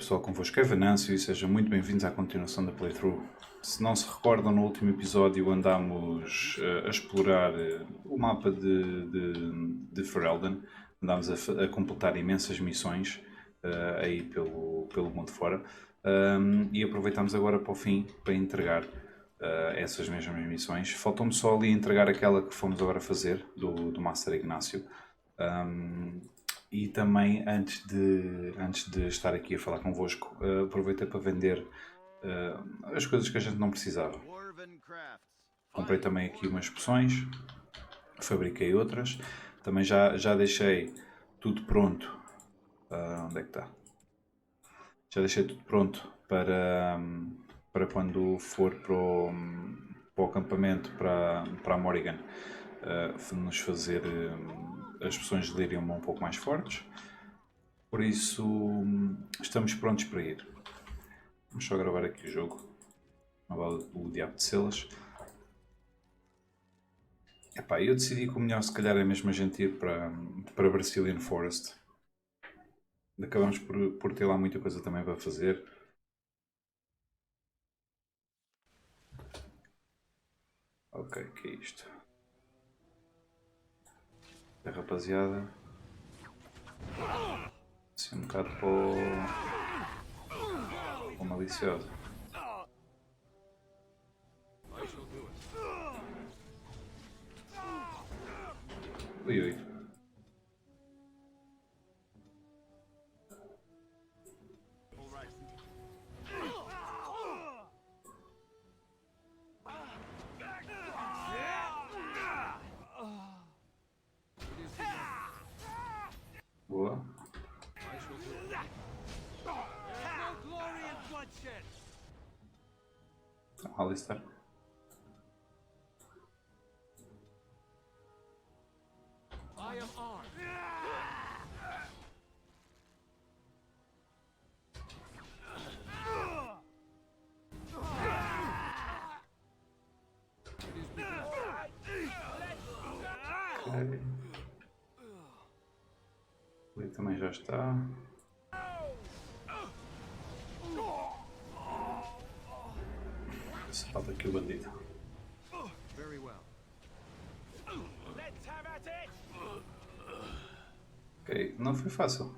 pessoal, convosco é Venâncio e sejam muito bem-vindos à continuação da playthrough. Se não se recordam, no último episódio andámos a explorar o mapa de Ferelden, andámos a completar imensas missões aí pelo mundo fora e aproveitámos agora para o fim para entregar essas mesmas missões. Faltou-me só ali entregar aquela que fomos agora fazer do Master Ignacio. E também, antes de estar aqui a falar convosco, aproveitei para vender as coisas que a gente não precisava. Comprei também aqui umas poções, fabriquei outras. Também já deixei tudo pronto. Onde é que está? Já deixei tudo pronto para quando for para o acampamento, para a Morrigan, nos fazer as poções de delírio um pouco mais fortes. Por isso, estamos prontos para ir. Vamos só gravar aqui o jogo. Não vale o diabo de selas. Epá, eu decidi que o melhor se calhar é mesmo a gente ir para Brecilian Forest. Acabamos por ter lá muita coisa também para fazer. Ok, o que é isto? Rapaziada, assim um bocado para o malicioso. Ui, ui. Boa. Alistair. Ok. Ali também já está. Se falta aqui o bandido. Ok, não foi fácil.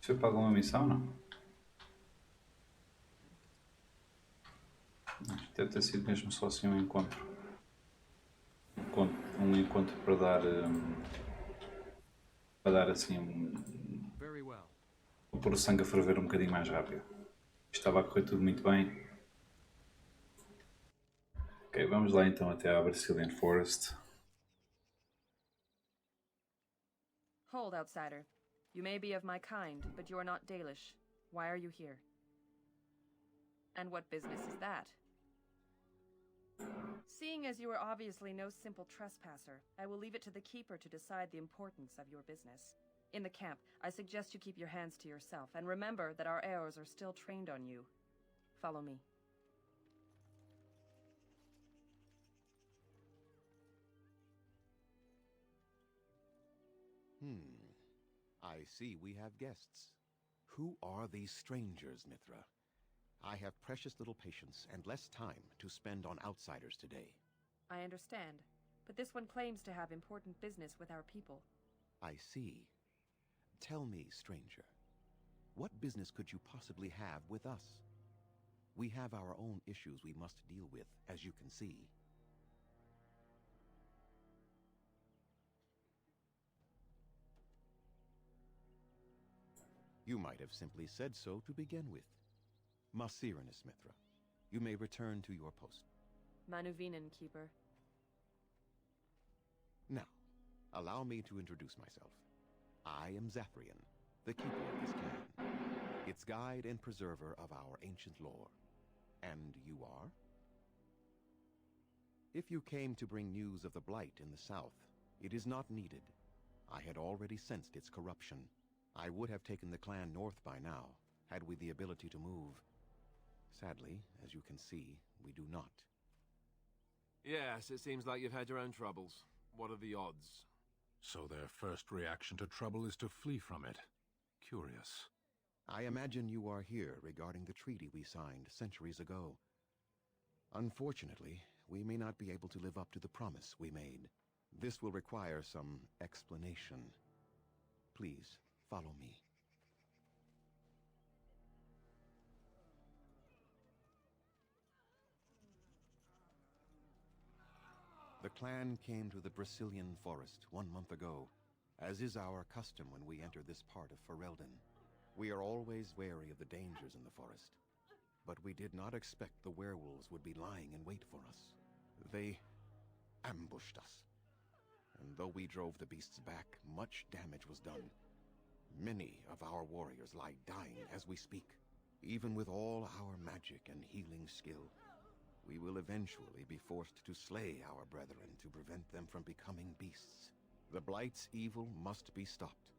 Isto foi para alguma missão, não? Isto deve ter sido mesmo só assim um encontro. Um encontro para dar assim para pôr o sangue a ferver um bocadinho mais rápido. Estava a correr tudo muito bem. Ok, vamos lá então até à Brecilian Forest. Hold, outsider. You may be of my kind, but you are not Dalish. Why are you here? And what business is that? Seeing as you are obviously no simple trespasser, I will leave it to the keeper to decide the importance of your business. In the camp, I suggest you keep your hands to yourself, and remember that our heirs are still trained on you. Follow me. I see we have guests. Who are these strangers, Mithra? I have precious little patience and less time to spend on outsiders today. I understand, but this one claims to have important business with our people. I see. Tell me, stranger, what business could you possibly have with us? We have our own issues we must deal with, as you can see. You might have simply said so to begin with. Masiranus, Mithra. You may return to your post. Manuvinen, keeper. Now, allow me to introduce myself. I am Zathrian, the keeper of this clan, its guide and preserver of our ancient lore. And you are? If you came to bring news of the Blight in the south, it is not needed. I had already sensed its corruption. I would have taken the clan north by now, had we the ability to move. Sadly, as you can see, we do not. Yes, it seems like you've had your own troubles. What are the odds? So their first reaction to trouble is to flee from it. Curious. I imagine you are here regarding the treaty we signed centuries ago. Unfortunately, we may not be able to live up to the promise we made. This will require some explanation. Please, follow me. The clan came to the Brecilian Forest 1 month ago, as is our custom when we enter this part of Ferelden. We are always wary of the dangers in the forest, but we did not expect the werewolves would be lying in wait for us. They ambushed us, and though we drove the beasts back, much damage was done. Many of our warriors lie dying as we speak. Even with all our magic and healing skill, we will eventually be forced to slay our brethren to prevent them from becoming beasts. The Blight's evil must be stopped,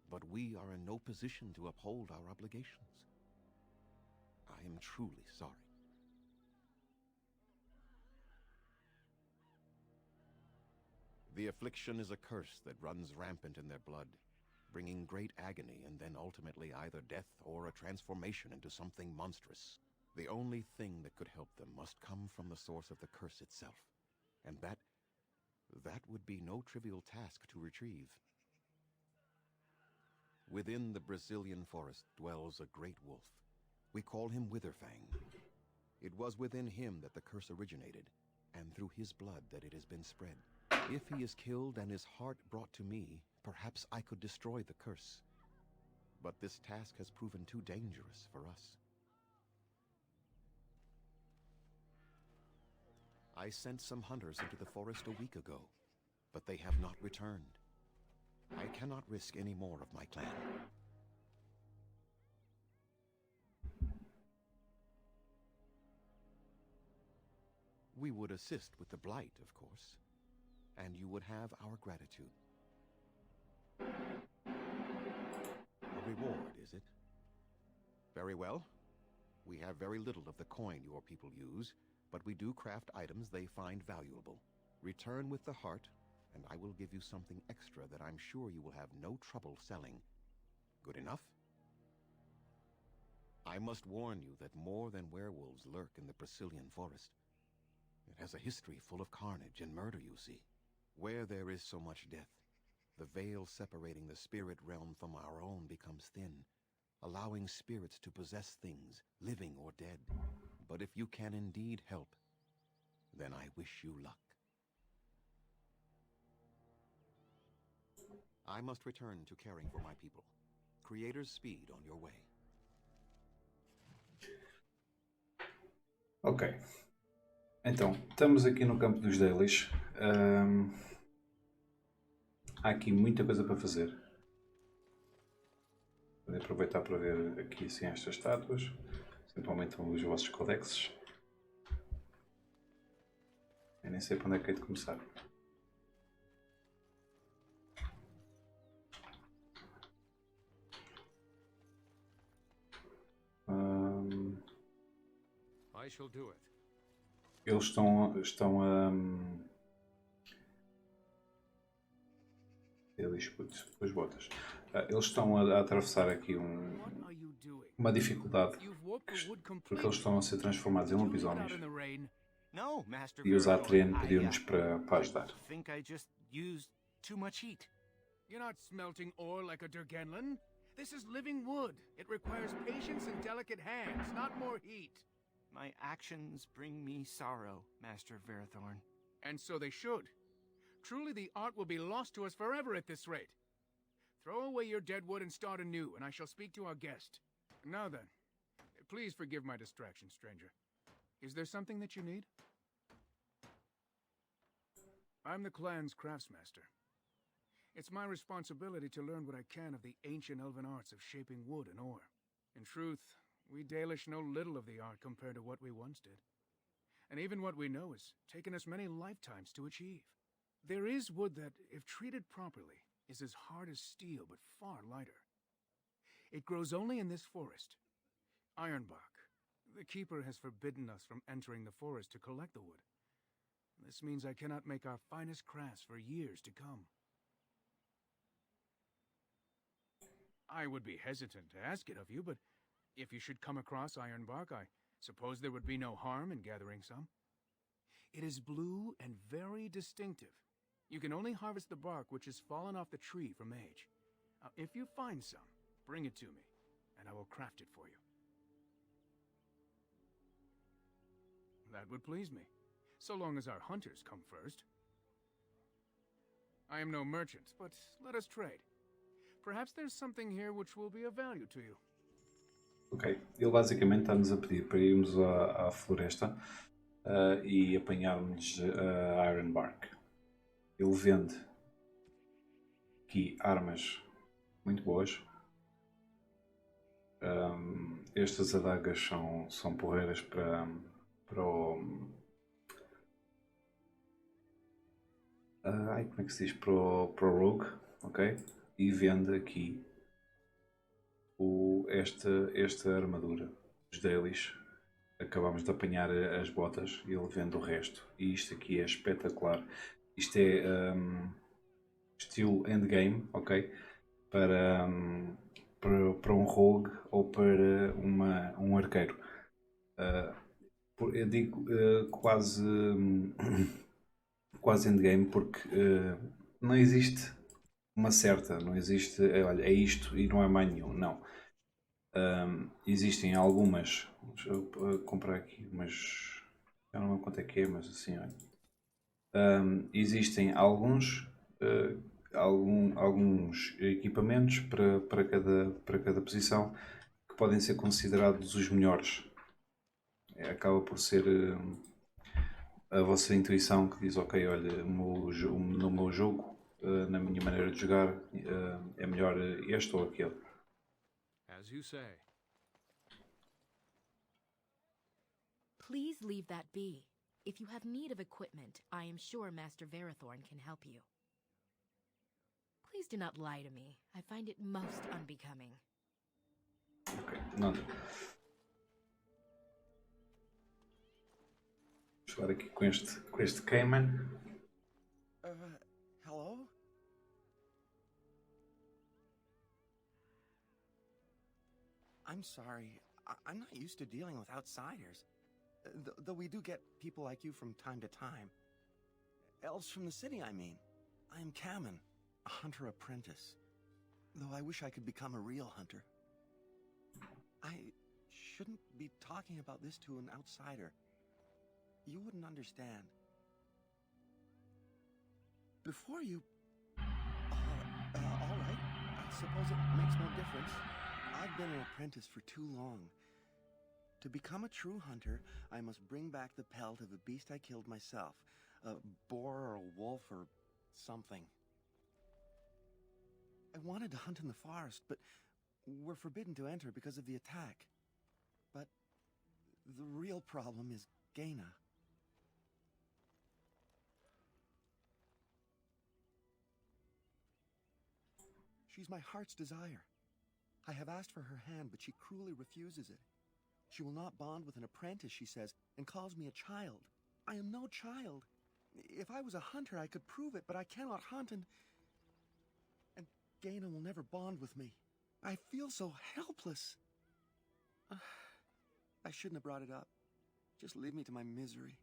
but we are in no position to uphold our obligations. I am truly sorry. The affliction is a curse that runs rampant in their blood, bringing great agony and then ultimately either death or a transformation into something monstrous. The only thing that could help them must come from the source of the curse itself, and that would be no trivial task to retrieve. Within the Brecilian Forest dwells a great wolf. We call him Witherfang. It was within him that the curse originated, and through his blood that it has been spread. If he is killed and his heart brought to me, perhaps I could destroy the curse. But this task has proven too dangerous for us. I sent some hunters into the forest a week ago, but they have not returned. I cannot risk any more of my clan. We would assist with the Blight, of course, and you would have our gratitude. A reward, is it? Very well. We have very little of the coin your people use, but we do craft items they find valuable. Return with the heart, and I will give you something extra that I'm sure you will have no trouble selling. Good enough? I must warn you that more than werewolves lurk in the Brecilian Forest. It has a history full of carnage and murder, you see. Where there is so much death, the veil separating the spirit realm from our own becomes thin, allowing spirits to possess things, living or dead. But if you can indeed help, then I wish you luck. I must return to caring for my people. Creator's speed on your way. Ok. Então, estamos aqui no campo dos dailies. Há aqui muita coisa para fazer. Podem aproveitar para ver aqui assim estas estátuas. Sempre aumentam os vossos codexes. Eu nem sei para onde é que hei de começar. I shall do it. Eles estão a... Eles, putz, as botas. Eles estão a atravessar aqui uma dificuldade, porque eles estão a ser transformados em lobisomens. E os Atrian pediram-nos para ajudar. You're not smelting ore like a Durgenlin. This is living wood. It requires patience and delicate hands, not more heat. My actions bring me sorrow, Master Verithorn. And so they should. Truly the art will be lost to us forever at this rate. Throw away your dead wood and start anew, and I shall speak to our guest. Now then, please forgive my distraction, stranger. Is there something that you need? I'm the clan's craftsmaster. It's my responsibility to learn what I can of the ancient elven arts of shaping wood and ore. In truth, we Dalish know little of the art compared to what we once did. And even what we know has taken us many lifetimes to achieve. There is wood that, if treated properly, is as hard as steel but far lighter. It grows only in this forest. Ironbark. The keeper has forbidden us from entering the forest to collect the wood. This means I cannot make our finest crafts for years to come. I would be hesitant to ask it of you, but if you should come across ironbark, I suppose there would be no harm in gathering some. It is blue and very distinctive. You can only harvest the bark which has fallen off the tree from age. Now, if you find some, bring it to me, and I will craft it for you. That would please me, so long as our hunters come first. I am no merchant, but let us trade. Perhaps there's something here which will be of value to you. Ok, ele basicamente está-nos a pedir para irmos à floresta e apanharmos a Ironbark. Ele vende aqui armas muito boas. Estas adagas são porreiras para o... como é que se diz? Para o Rogue, ok? E vende aqui esta armadura. Os dailies. Acabamos de apanhar as botas e ele vende o resto. E isto aqui é espetacular. Isto é estilo endgame, ok? Para um rogue ou para um arqueiro. Eu digo quase endgame porque não existe uma certa, não existe, olha, é isto e não é mais nenhum, não. Existem algumas, deixa eu comprar aqui, mas eu não lembro quanto é que é, mas assim, olha. Existem alguns equipamentos para cada posição que podem ser considerados os melhores. Acaba por ser a vossa intuição que diz, ok, olha, no meu jogo, na minha maneira de jogar, é melhor este ou aquele. As you say. Please leave that be. If you have need of equipment, I am sure Master Verathorn can help you. Please do not lie to me. I find it most unbecoming. Ok, nada. Vou falar aqui com este Cayman. Hello? I'm sorry. I'm not used to dealing with outsiders. Though we do get people like you from time to time. Elves from the city, I mean. I am Kamen, a hunter apprentice. Though I wish I could become a real hunter. I shouldn't be talking about this to an outsider. You wouldn't understand. Before you... all right. I suppose it makes no difference. I've been an apprentice for too long. To become a true hunter, I must bring back the pelt of a beast I killed myself. A boar or a wolf or something. I wanted to hunt in the forest, but we're forbidden to enter because of the attack. But the real problem is Gaina. She's my heart's desire. I have asked for her hand, but she cruelly refuses it. She will not bond with an apprentice, she says, and calls me a child. I am no child. If I was a hunter, I could prove it, but I cannot hunt, and Gaina will never bond with me. I feel so helpless. I shouldn't have brought it up. Just leave me to my misery.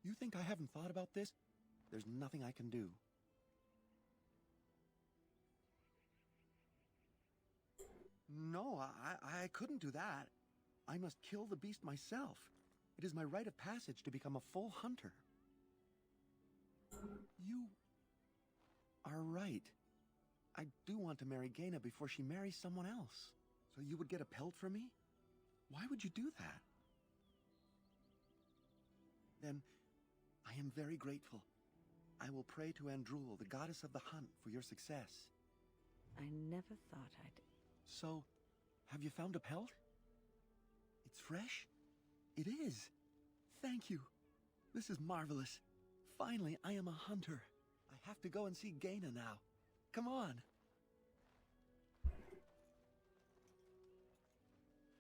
You think I haven't thought about this? There's nothing I can do. No, I couldn't do that. I must kill the beast myself. It is my rite of passage to become a full hunter. You are right. I do want to marry Gaina before she marries someone else. So you would get a pelt for me? Why would you do that? Then, I am very grateful. I will pray to Andrul, the goddess of the hunt, for your success. I never thought I'd... So, have you found a pelt? It's fresh? It is. Thank you. This is marvelous. Finally, I am a hunter. I have to go and see Gaina now. Come on.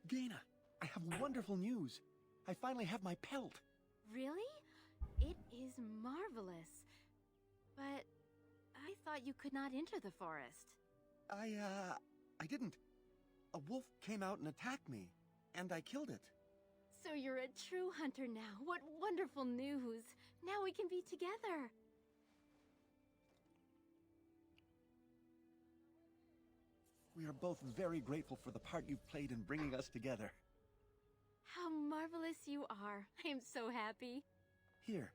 Gaina, I have wonderful news. I finally have my pelt. Really? It is marvelous. But I thought you could not enter the forest. I didn't. A wolf came out and attacked me, and I killed it. So you're a true hunter now. What wonderful news. Now we can be together. We are both very grateful for the part you've played in bringing us together. How marvelous you are. I am so happy. Here,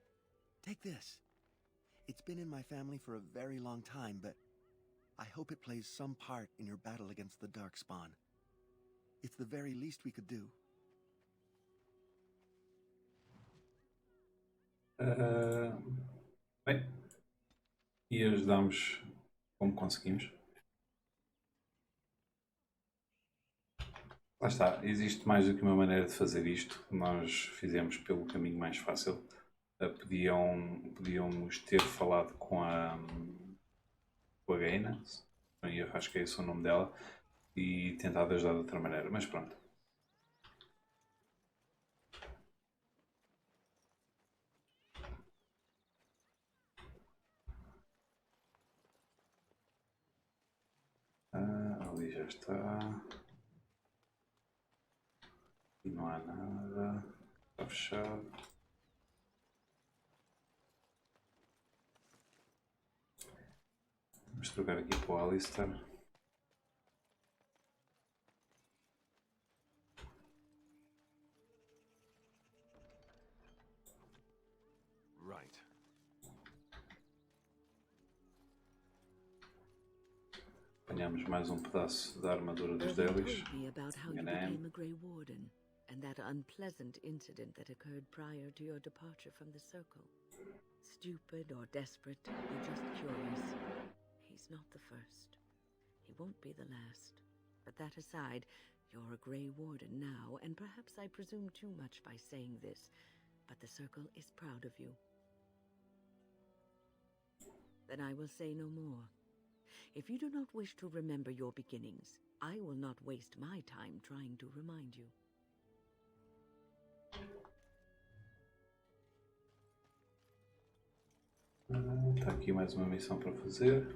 take this. It's been in my family for a very long time, but I hope it plays some part in your battle against the Darkspawn. It's the very least we could do. Bem, e ajudamos como conseguimos. Lá está, existe mais do que uma maneira de fazer isto. Nós fizemos pelo caminho mais fácil. Podíamos ter falado com a Gaina, eu acho que é esse o nome dela, e tentado ajudar de outra maneira, mas pronto. Ali já está. Aqui não há nada. Está fechado. Vamos trocar aqui para o Alistair. Right. Apanhamos mais um pedaço da armadura dos Delis. Me about how you Venâncio. became a Grey Warden and that unpleasant incident that occurred prior to your departure from the Circle. Stupid or desperate, or just curious. He's not the first. He won't be the last. But that aside, you're a Grey Warden now, and perhaps I presume too much by saying this, but the Circle is proud of you. Then I will say no more. If you do not wish to remember your beginnings, I will not waste my time trying to remind you. Está aqui mais uma missão para fazer.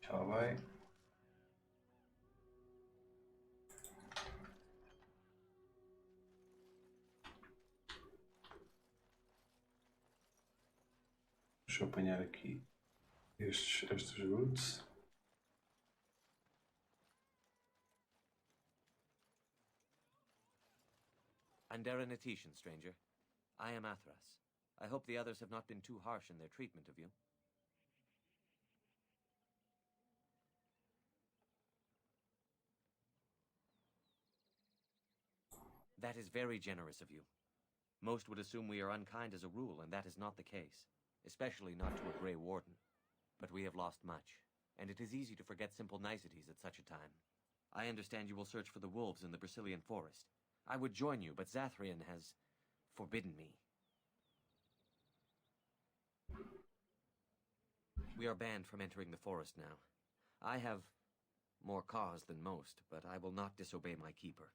Já vai. Deixa eu apanhar aqui estes roots. Andera Natishan, stranger. I am Athras. I hope the others have not been too harsh in their treatment of you. That is very generous of you. Most would assume we are unkind as a rule, and that is not the case. Especially not to a Grey Warden. But we have lost much, and it is easy to forget simple niceties at such a time. I understand you will search for the wolves in the Brecilian Forest. I would join you, but Zathrian has forbidden me. We are banned from entering the forest now. I have more cause than most, but I will not disobey my keeper.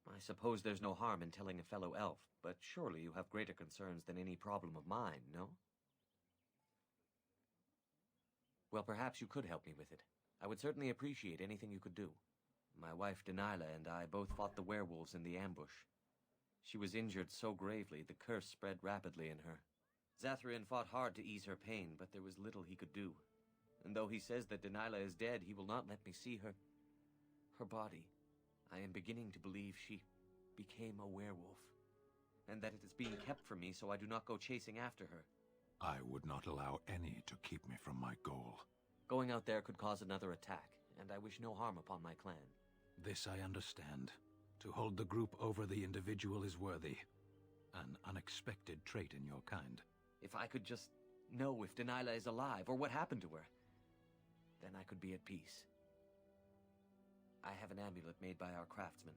I suppose there's no harm in telling a fellow elf, but surely you have greater concerns than any problem of mine, no? Well, perhaps you could help me with it. I would certainly appreciate anything you could do. My wife Denilah and I both fought the werewolves in the ambush. She was injured so gravely, the curse spread rapidly in her. Zathrian fought hard to ease her pain, but there was little he could do. And though he says that Denilah is dead, he will not let me see her body. I am beginning to believe she became a werewolf, and that it is being kept from me so I do not go chasing after her. I would not allow any to keep me from my goal. Going out there could cause another attack, and I wish no harm upon my clan. This I understand. To hold the group over the individual is worthy. An unexpected trait in your kind. If I could just know if Denilah is alive, or what happened to her, then I could be at peace. I have an amulet made by our craftsman.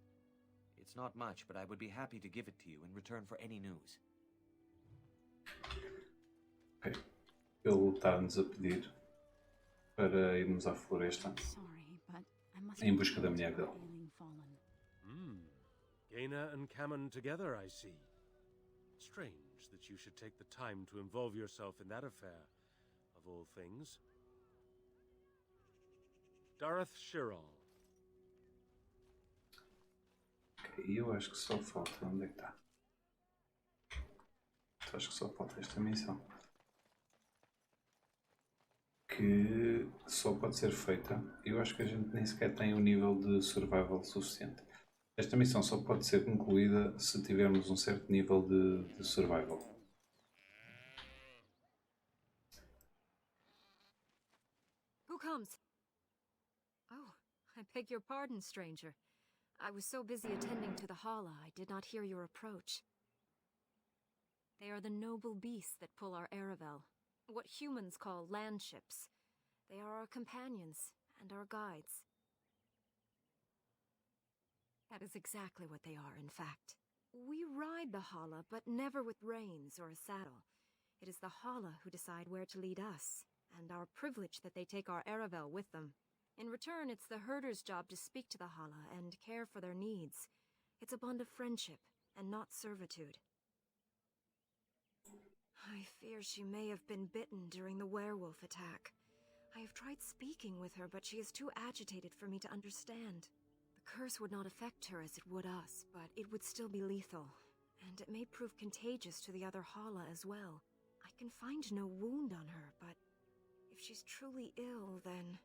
It's not much, but I would be happy to give it to you in return for any news. Ok. Ele está-nos a pedir para irmos à floresta Sorry, but I must em busca da mulher dele. feeling fallen. Kena and Cameron together, I see. Strange that you should take the time to involve yourself in that affair, of all things. Dareth Shiral. E eu acho que só falta. Onde é que está? Acho que só falta esta missão. Que só pode ser feita. Eu acho que a gente nem sequer tem o nível de survival suficiente. Esta missão só pode ser concluída se tivermos um certo nível de survival. Who comes? Oh, I beg your pardon, stranger. I was so busy attending to the Hala, I did not hear your approach. They are the noble beasts that pull our Aravel, what humans call land ships. They are our companions and our guides. That is exactly what they are, in fact. We ride the Hala, but never with reins or a saddle. It is the Hala who decide where to lead us, and our privilege that they take our Aravel with them. In return, it's the herder's job to speak to the Hala and care for their needs. It's a bond of friendship, and not servitude. I fear she may have been bitten during the werewolf attack. I have tried speaking with her, but she is too agitated for me to understand. The curse would not affect her as it would us, but it would still be lethal, and it may prove contagious to the other Hala as well. I can find no wound on her, but if she's truly ill, then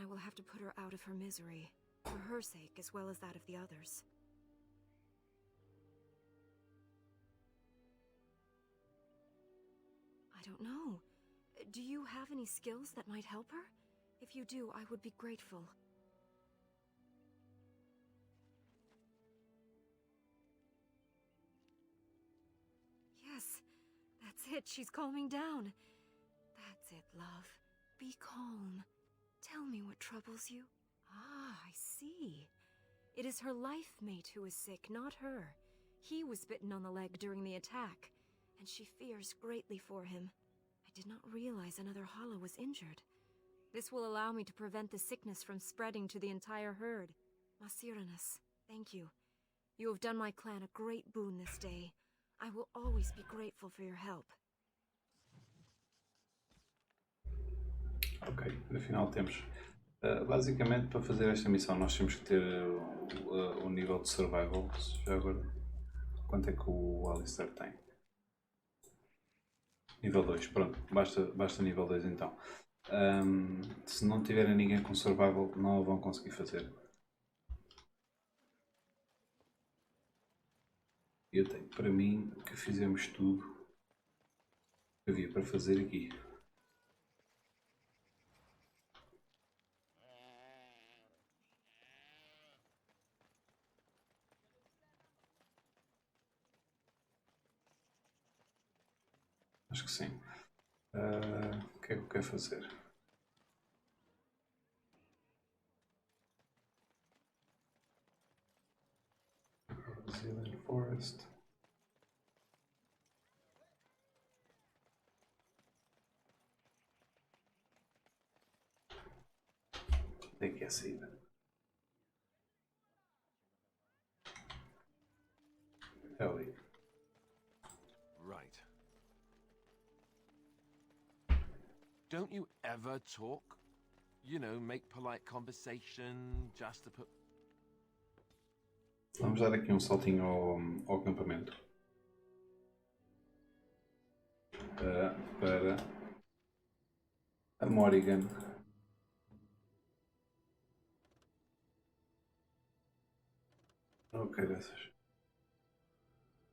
I will have to put her out of her misery, for her sake as well as that of the others. I don't know. Do you have any skills that might help her? If you do, I would be grateful. Yes, that's it. She's calming down. That's it, love. Be calm. Tell me what troubles you. Ah, I see. It is her life mate who is sick, not her. He was bitten on the leg during the attack, and she fears greatly for him. I did not realize another Hala was injured. This will allow me to prevent the sickness from spreading to the entire herd. Masiranus, thank you. You have done my clan a great boon this day. I will always be grateful for your help. Ok, afinal temos. Basicamente, para fazer esta missão, nós temos que ter o nível de survival. Já agora, quanto é que o Alistair tem? Nível 2, pronto, basta nível 2 então. Se não tiverem ninguém com survival, não vão conseguir fazer. Eu tenho para mim que fizemos tudo que havia para fazer aqui. Acho que sim. O que é que eu quero fazer? Brecilian Forest. Onde é que é a saída? É ali. Right. Don't you ever talk? You know, make polite conversation, just to put... Vamos dar aqui um saltinho ao acampamento. Para a Morrigan. Ok, dessas.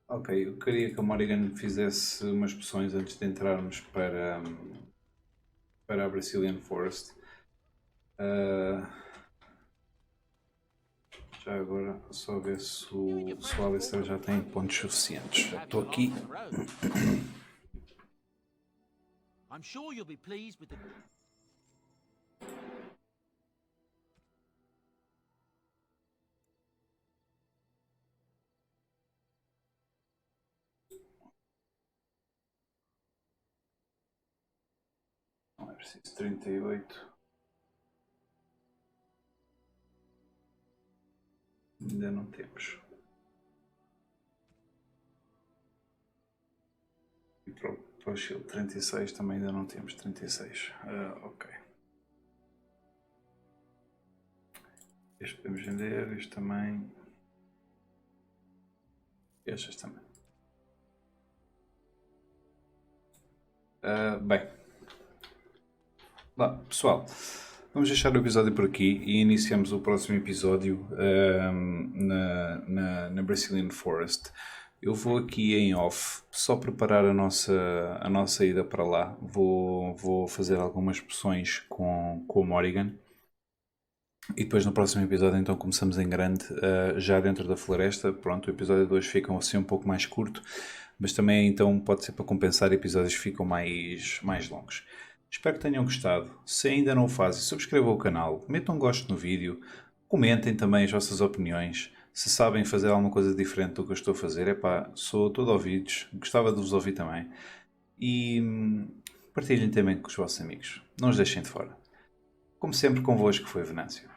Ok, eu queria que a Morrigan fizesse umas poções antes de entrarmos para a Brecilian Forest. Já agora, só ver se o Alistair já tem pontos suficientes. Já estou aqui. I'm sure you'll be pleased with the... Não é preciso 38. Ainda não temos. E para o Chile 36 também ainda não temos 36. Ok. Este podemos vender, este também. Estes também. Bem. Lá, pessoal. Vamos deixar o episódio por aqui e iniciamos o próximo episódio na Brecilian Forest. Eu vou aqui em off só preparar a nossa ida para lá. Vou fazer algumas poções com o Morrigan. E depois no próximo episódio então começamos em grande, já dentro da floresta. Pronto, o episódio 2 fica assim um pouco mais curto, mas também então pode ser para compensar episódios que ficam mais longos. Espero que tenham gostado. Se ainda não o fazem, subscrevam o canal, metam um gosto no vídeo, comentem também as vossas opiniões. Se sabem fazer alguma coisa diferente do que eu estou a fazer, sou todo ouvidos, gostava de vos ouvir também. E partilhem também com os vossos amigos. Não os deixem de fora. Como sempre, convosco foi Venâncio.